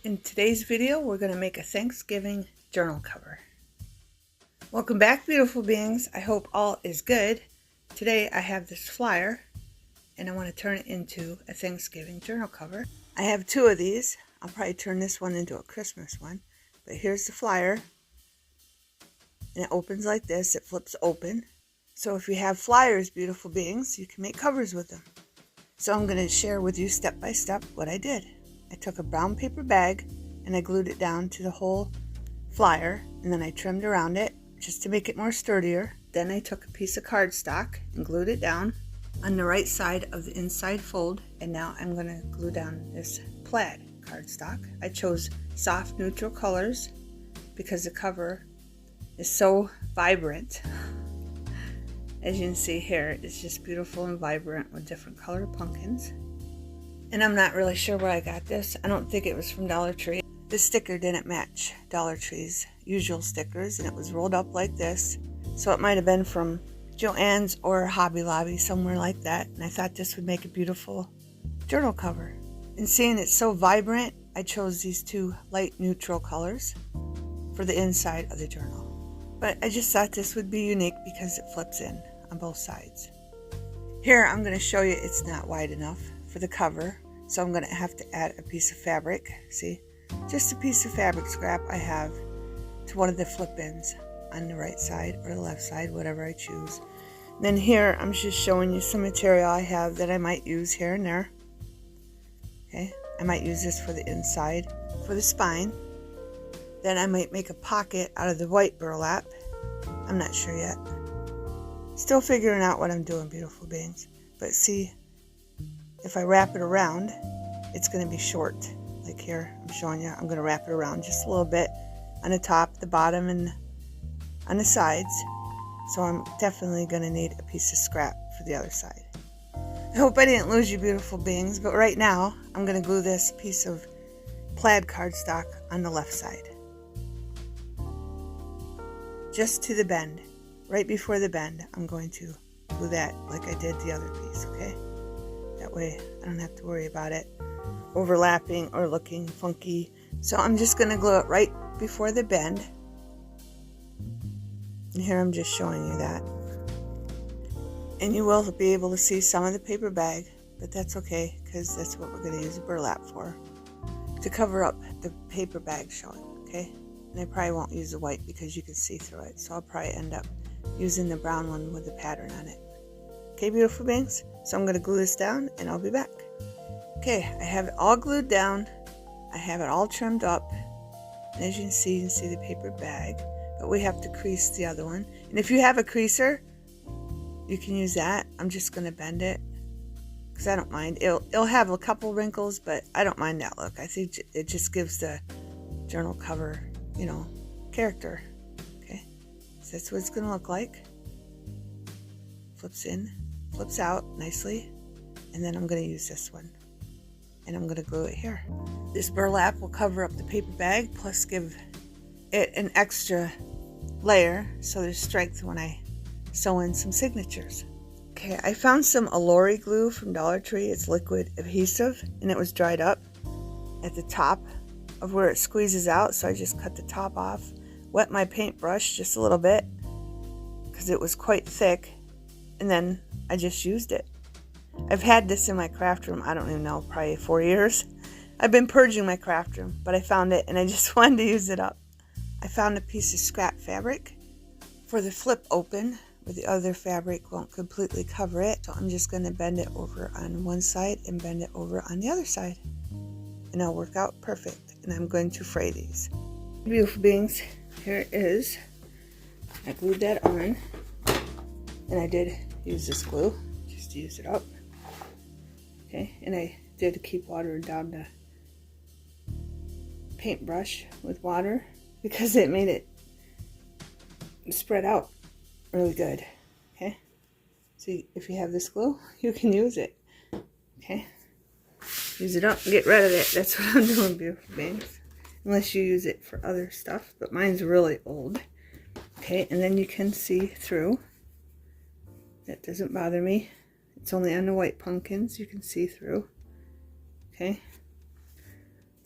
In today's video, we're going to make a Thanksgiving journal cover. Welcome back, beautiful beings. I hope all is good. Today I have this flyer and I want to turn it into a Thanksgiving journal cover. I have two of these. I'll probably turn this one into a Christmas one. But here's the flyer. And it opens like this. It flips open. So if you have flyers, beautiful beings, you can make covers with them. So I'm going to share with you step by step what I did. I took a brown paper bag and I glued it down to the whole flyer, and then I trimmed around it just to make it more sturdier. Then I took a piece of cardstock and glued it down on the right side of the inside fold, and now I'm going to glue down this plaid cardstock. I chose soft neutral colors because the cover is so vibrant. As you can see here, it's just beautiful and vibrant with different colored pumpkins. And I'm not really sure where I got this. I don't think it was from Dollar Tree. The sticker didn't match Dollar Tree's usual stickers, and it was rolled up like this. So it might have been from Joann's or Hobby Lobby, somewhere like that. And I thought this would make a beautiful journal cover. And seeing it's so vibrant, I chose these two light neutral colors for the inside of the journal. But I just thought this would be unique because it flips in on both sides. Here I'm going to show you it's not wide enough for the cover, so I'm going to have to add a piece of fabric. See, just a piece of fabric scrap I have to one of the flip ins on the right side or the left side, whatever I choose. Then here I'm just showing you some material I have that I might use here and there. Okay, I might use this for the inside for the spine. Then I might make a pocket out of the white burlap. I'm not sure yet. Still figuring out what I'm doing, beautiful beings. But see, if I wrap it around, it's going to be short. Like here, I'm showing you, I'm going to wrap it around just a little bit on the top, the bottom, and on the sides. So I'm definitely going to need a piece of scrap for the other side. I hope I didn't lose you, beautiful beings, but right now I'm going to glue this piece of plaid cardstock on the left side. Just to the bend. Right before the bend, I'm going to glue that like I did the other piece, okay? That way I don't have to worry about it overlapping or looking funky. So I'm just going to glue it right before the bend. And here I'm just showing you that. And you will be able to see some of the paper bag, but that's okay because that's what we're going to use the burlap for. To cover up the paper bag showing, okay? And I probably won't use the white because you can see through it. So I'll probably end up using the brown one with the pattern on it. Okay, beautiful beings? So I'm going to glue this down and I'll be back. Okay, I have it all glued down. I have it all trimmed up. And as you can see the paper bag. But we have to crease the other one. And if you have a creaser, you can use that. I'm just going to bend it because I don't mind. It'll have a couple wrinkles, but I don't mind that look. I think it just gives the journal cover, you know, character. Okay, so that's what it's going to look like. Flips in, flips out nicely, and then I'm going to use this one and I'm going to glue it here. This burlap will cover up the paper bag plus give it an extra layer so there's strength when I sew in some signatures. Okay, I found some Alori glue from Dollar Tree. It's liquid adhesive and it was dried up at the top of where it squeezes out, so I just cut the top off, wet my paintbrush just a little bit because it was quite thick, and then I just used it. I've had this in my craft room, I don't even know, probably 4 years. I've been purging my craft room, but I found it and I just wanted to use it up. I found a piece of scrap fabric for the flip open where the other fabric won't completely cover it, so I'm just going to bend it over on one side and bend it over on the other side, and it'll work out perfect. And I'm going to fray these. Beautiful beings, here it is. I glued that on, and I did use this glue just to use it up. Okay, and I did keep watering down the paintbrush with water because it made it spread out really good. Okay, so if you have this glue, you can use it. Okay, use it up and get rid of it. That's what I'm doing, beautiful beings. Unless you use it for other stuff, but mine's really old. Okay, and then you can see through. That doesn't bother me. It's only on the white pumpkins you can see through. Okay,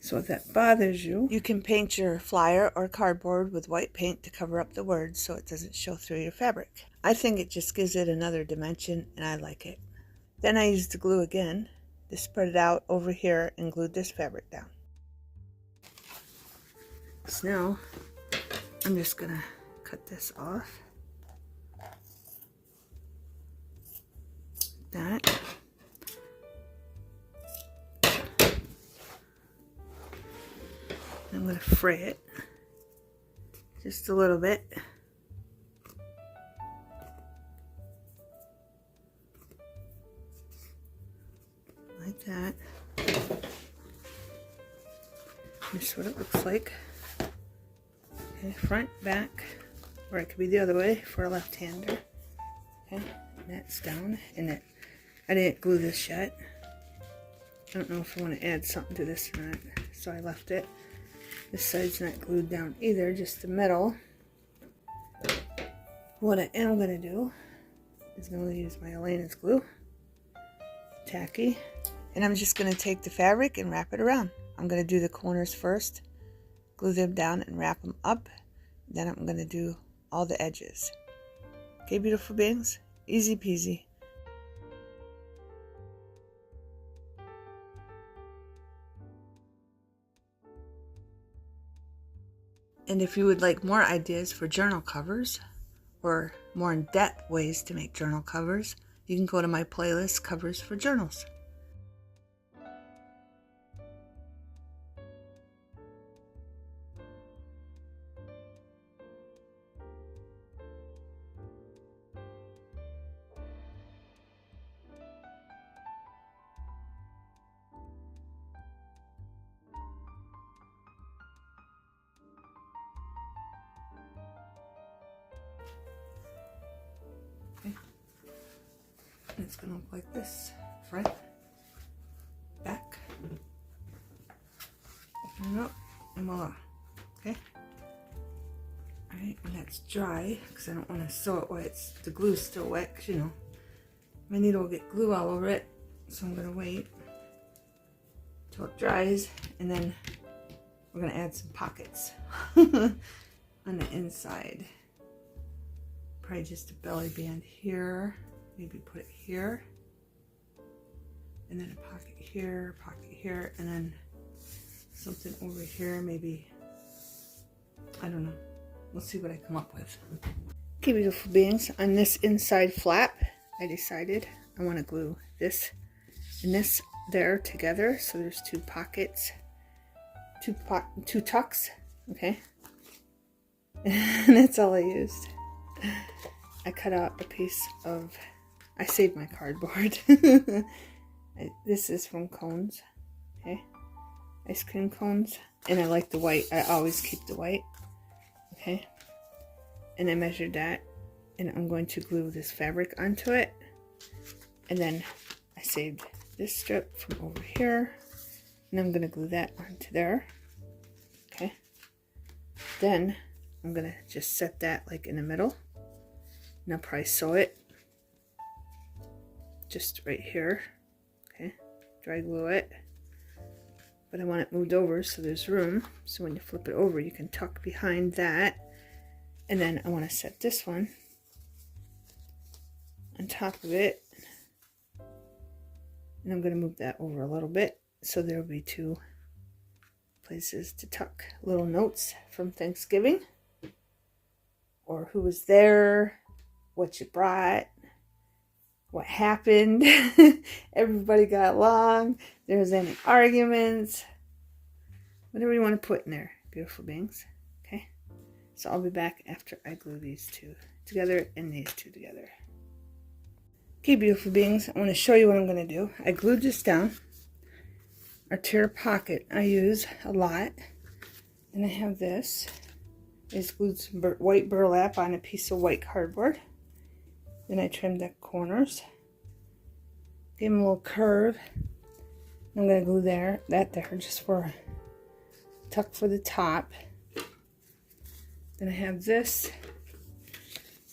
So if that bothers you, you can paint your flyer or cardboard with white paint to cover up the words so it doesn't show through your fabric. I think it just gives it another dimension and I like it. Then I used the glue again to spread it out over here and glued this fabric down. So now I'm just gonna cut this off. That. I'm going to fray it just a little bit. Like that. This is what it looks like. Okay, front, back, or it could be the other way for a left-hander. Okay, and that's down. And I didn't glue this yet. I don't know if I want to add something to this or not, so I left it. This side's not glued down either, just the middle. What I am going to do is going to use my Elena's glue, tacky, and I'm just going to take the fabric and wrap it around. I'm going to do the corners first, glue them down and wrap them up. Then I'm going to do all the edges. Okay, beautiful beings? Easy peasy. And if you would like more ideas for journal covers or more in-depth ways to make journal covers, you can go to my playlist, Covers for Journals. Okay. It's going to look like this. Front, back, open it up, and voila. Okay? Alright, and that's dry because I don't want to sew it while the glue's still wet, because you know, my needle will get glue all over it. So I'm going to wait till it dries, and then we're going to add some pockets on the inside. Probably just a belly band here, maybe put it here, and then a pocket here, and then something over here, maybe, I don't know. We'll see what I come up with. Okay, beautiful beings, on this inside flap, I decided I want to glue this and this there together, so there's two pockets, two tucks, okay? And that's all I used. I cut out a piece of, I saved my cardboard. This is from cones, okay? Ice cream cones. And I like the white. I always keep the white, okay? And I measured that, and I'm going to glue this fabric onto it. And then I saved this strip from over here, and I'm going to glue that onto there, okay? Then I'm going to just set that like in the middle. And I'll probably sew it just right here, okay? Dry glue it, but I want it moved over so there's room, so when you flip it over you can tuck behind that. And then I want to set this one on top of it, and I'm going to move that over a little bit so there will be two places to tuck little notes from Thanksgiving, or who was there, what you brought, what happened, everybody got along, there was any arguments, whatever you want to put in there, beautiful beings, okay? So I'll be back after I glue these two together and these two together. Okay, beautiful beings, I want to show you what I'm going to do. I glued this down. Our tear pocket I use a lot, and I have this. I just glued some white burlap on a piece of white cardboard. Then I trimmed the corners, gave them a little curve. I'm going to glue that there just for a tuck for the top. Then I have this.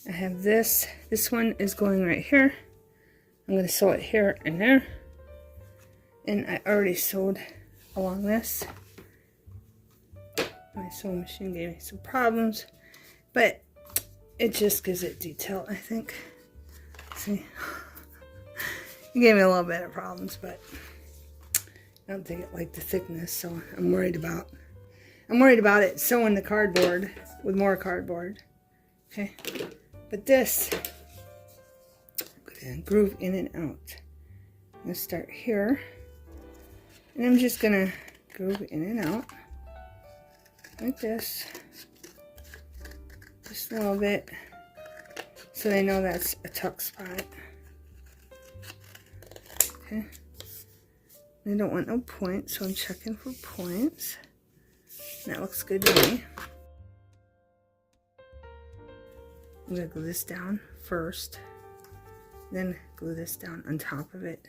I have this. This one is going right here. I'm going to sew it here and there. And I already sewed along this. My sewing machine gave me some problems, but it just gives it detail, I think. See, it gave me a little bit of problems, but I don't think it liked the thickness, so I'm worried about it sewing the cardboard with more cardboard. Okay, but this, I'm gonna groove in and out. I'm gonna start here, and I'm just gonna groove in and out like this, just a little bit, so they know that's a tuck spot. Okay, I don't want no points, so I'm checking for points. That looks good to me. I'm gonna glue this down first, then glue this down on top of it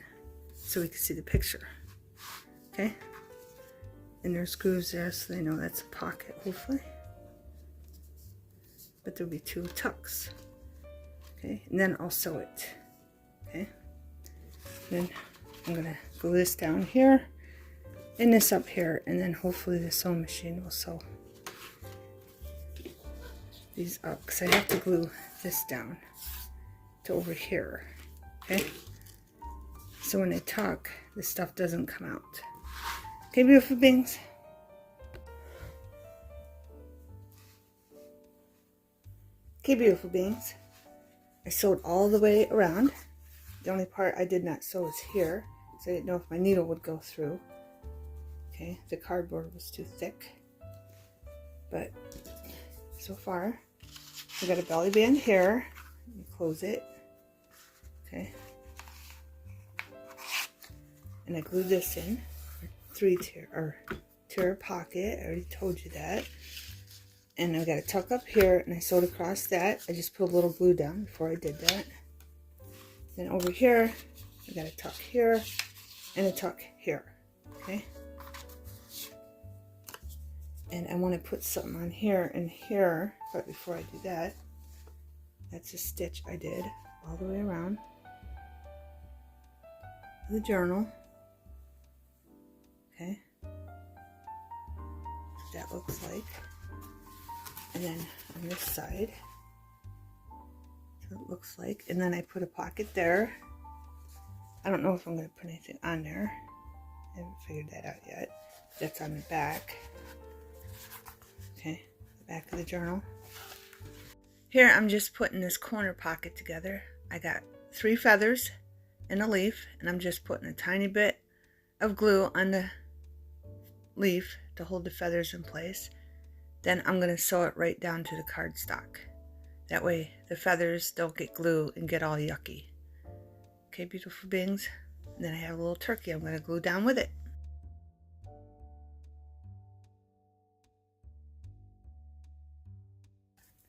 so we can see the picture. Okay? And there's grooves there so they know that's a pocket, hopefully. But there'll be 2 tucks. Okay? And then I'll sew it. Okay? Then I'm gonna glue this down here and this up here, and then hopefully the sewing machine will sew these up, because I have to glue this down to over here. Okay, so when I tuck, this stuff doesn't come out. Okay, beautiful beings. Okay, beautiful beings, I sewed all the way around. The only part I did not sew is here, so I didn't know if my needle would go through. Okay, the cardboard was too thick, but so far we got a belly band here. You close it, okay, and I glued this in, 3-tier pocket. I already told you that. And I got a tuck up here, and I sewed across that. I just put a little glue down before I did that. Then over here, I got a tuck here and a tuck here. Okay. And I want to put something on here and here, but before I do that, that's a stitch I did all the way around the journal. Okay, what that looks like. And then on this side, so it looks like, and then I put a pocket there. I don't know if I'm going to put anything on there. I haven't figured that out yet. That's on the back. Okay, the back of the journal. Here I'm just putting this corner pocket together. I got 3 feathers and a leaf, and I'm just putting a tiny bit of glue on the leaf to hold the feathers in place. Then I'm going to sew it right down to the cardstock. That way the feathers don't get glue and get all yucky. Okay, beautiful beings. And then I have a little turkey I'm going to glue down with it.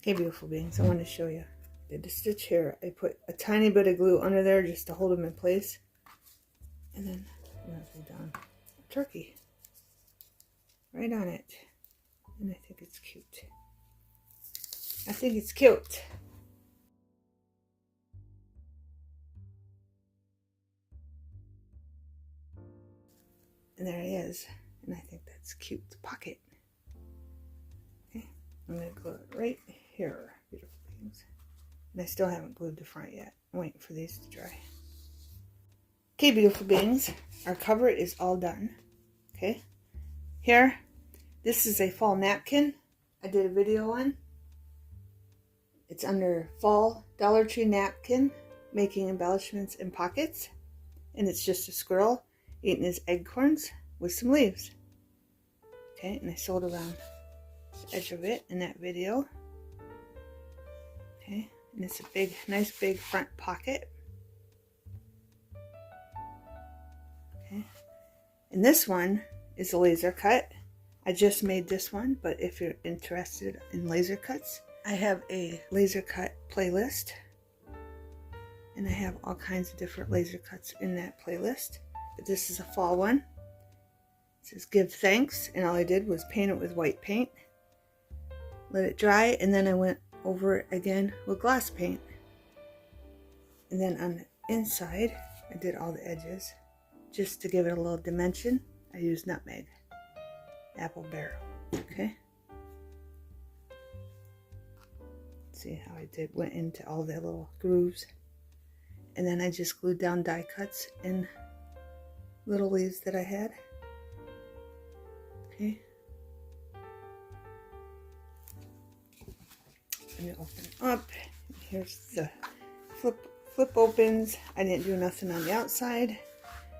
Okay, beautiful beings, I want to show you. I did a stitch here. I put a tiny bit of glue under there just to hold them in place. And then I'm going to glue down a turkey right on it. And I think it's cute. I think it's cute. And there he is. And I think that's cute. Pocket. Okay. I'm going to glue it right here. Beautiful things. And I still haven't glued the front yet. I'm waiting for these to dry. Okay, beautiful beings. Our cover is all done. Okay. Here. This is a fall napkin I did a video on. It's under Fall Dollar Tree Napkin, Making Embellishments and Pockets. And it's just a squirrel eating his acorns with some leaves. Okay, and I sewed around the edge of it in that video. Okay, and it's a big, nice big front pocket. Okay, and this one is a laser cut. I just made this one, but if you're interested in laser cuts, I have a laser cut playlist, and I have all kinds of different laser cuts in that playlist. But this is a fall one. It says give thanks, and all I did was paint it with white paint, let it dry, and then I went over it again with gloss paint. And then on the inside, I did all the edges just to give it a little dimension. I used nutmeg, apple barrel. Okay, See how I went into all the little grooves. And then I just glued down die cuts in little leaves that I had. Okay. Let me open it up. Here's the flip opens. I didn't do nothing on the outside.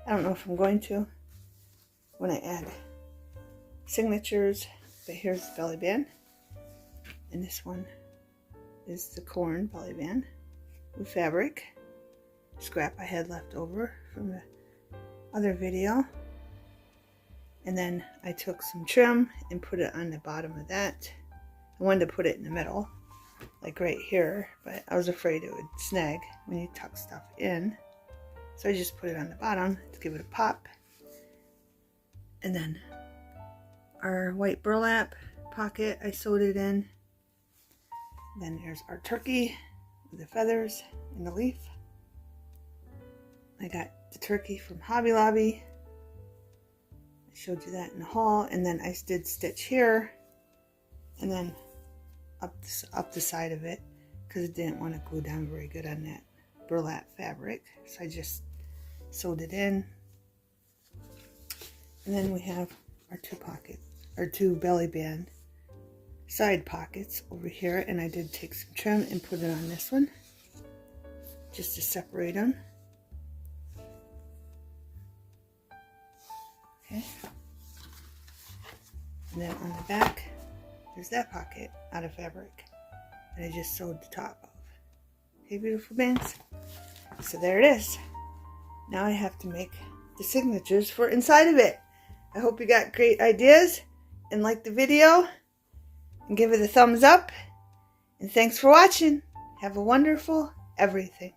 I don't know if I'm going to when I add signatures, but here's the belly band. And this one is the corn belly band with fabric. Scrap I had left over from the other video. And then I took some trim and put it on the bottom of that. I wanted to put it in the middle, like right here, but I was afraid it would snag when you tuck stuff in. So I just put it on the bottom to give it a pop. And then our white burlap pocket, I sewed it in. Then there's our turkey with the feathers and the leaf. I got the turkey from Hobby Lobby. I showed you that in the haul. And then I did stitch here and then up the side of it because it didn't want to glue down very good on that burlap fabric. So I just sewed it in. And then we have our two belly band side pockets over here, and I did take some trim and put it on this one just to separate them. Okay. And then on the back, there's that pocket out of fabric that I just sewed the top of. Okay, beautiful bands. So there it is. Now I have to make the signatures for inside of it. I hope you got great ideas and liked the video. And give it a thumbs up. And thanks for watching. Have a wonderful everything.